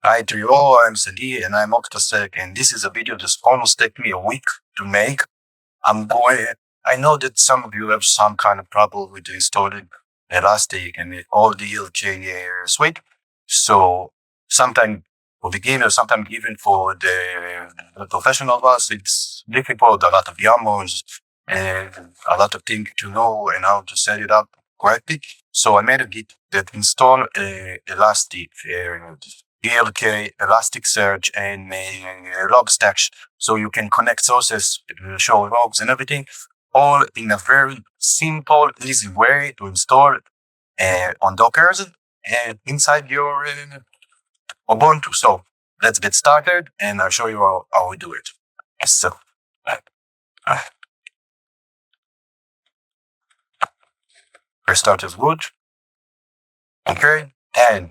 Hi to you all, I'm Sagie and I'm OctaSec, and this is a video that's almost take me a week to make. I know that some of you have some kind of trouble with installing Elastic and all the LK suite. So sometimes for beginners, sometimes even for the professional ones, it's difficult, a lot of YAMLs and a lot of things to know and how to set it up correctly. So I made a Git that install Elastic, ELK, Elasticsearch, and Logstash, so you can connect sources, show logs and everything, all in a very simple, easy way to install on Dockers and inside your Ubuntu. So let's get started, and I'll show you how we do it. So first start is root. Okay, and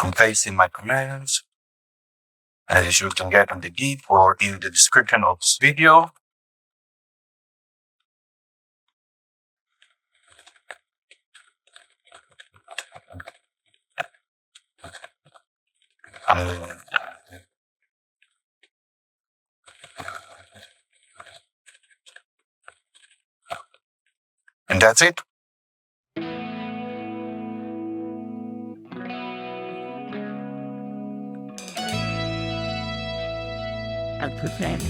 I'm pasting my commands, as you can get on the Git or in the description of this video. And that's it. Percent.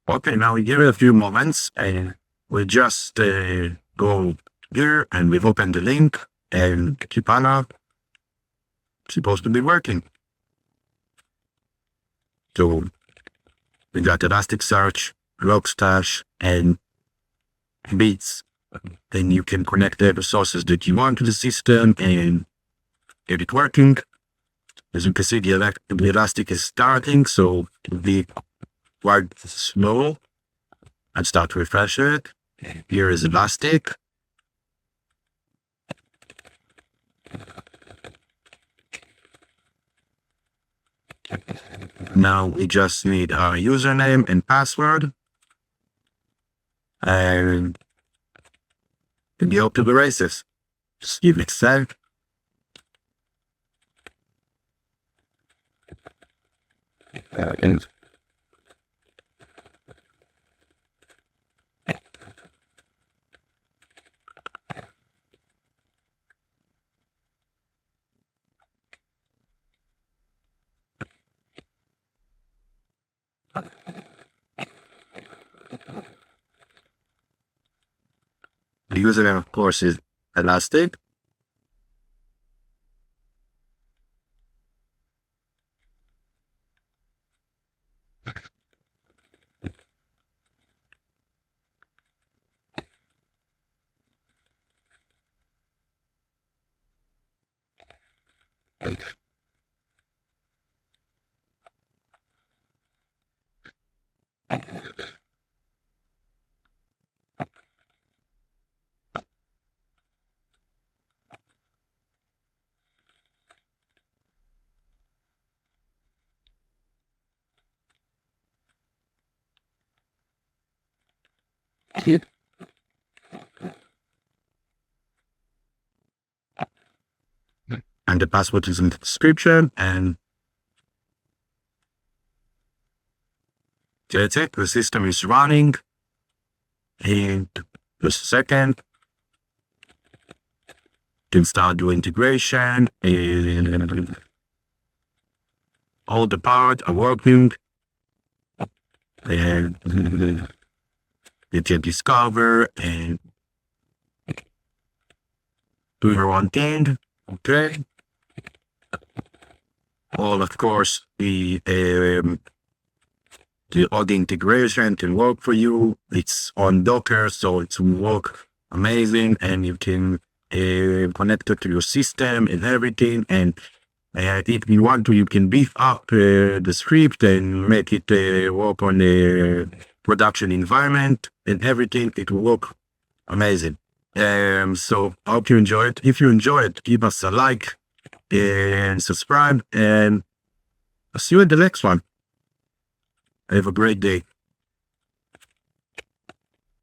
Okay, now we give it a few moments and we'll just go here and we've opened the link and Kibana supposed to be working. So we got Elasticsearch, Logstash, and Beats. Then you can connect the sources that you want to the system and get it working. As you can see, the Elastic is starting, so it'll be quite slow. I'd start to refresh it. Here is Elastic. Now we just need our username and password. And to be up to the races. Just give it a sec. And The username, of course, is Elastic. And the password is in the description, and that's it. The system is running. And just a second, can start doing integration, and all the parts are working. And you can discover and do your own thing. Okay. All, of course, all the integration can work for you. It's on Docker, so it will work amazing, and you can connect it to your system and everything. And if you want to, you can beef up the script and make it work on the production environment and everything. It will work amazing. So I hope you enjoy it. If you enjoy it, give us a like and subscribe, and I'll see you in the next one. Have a great day.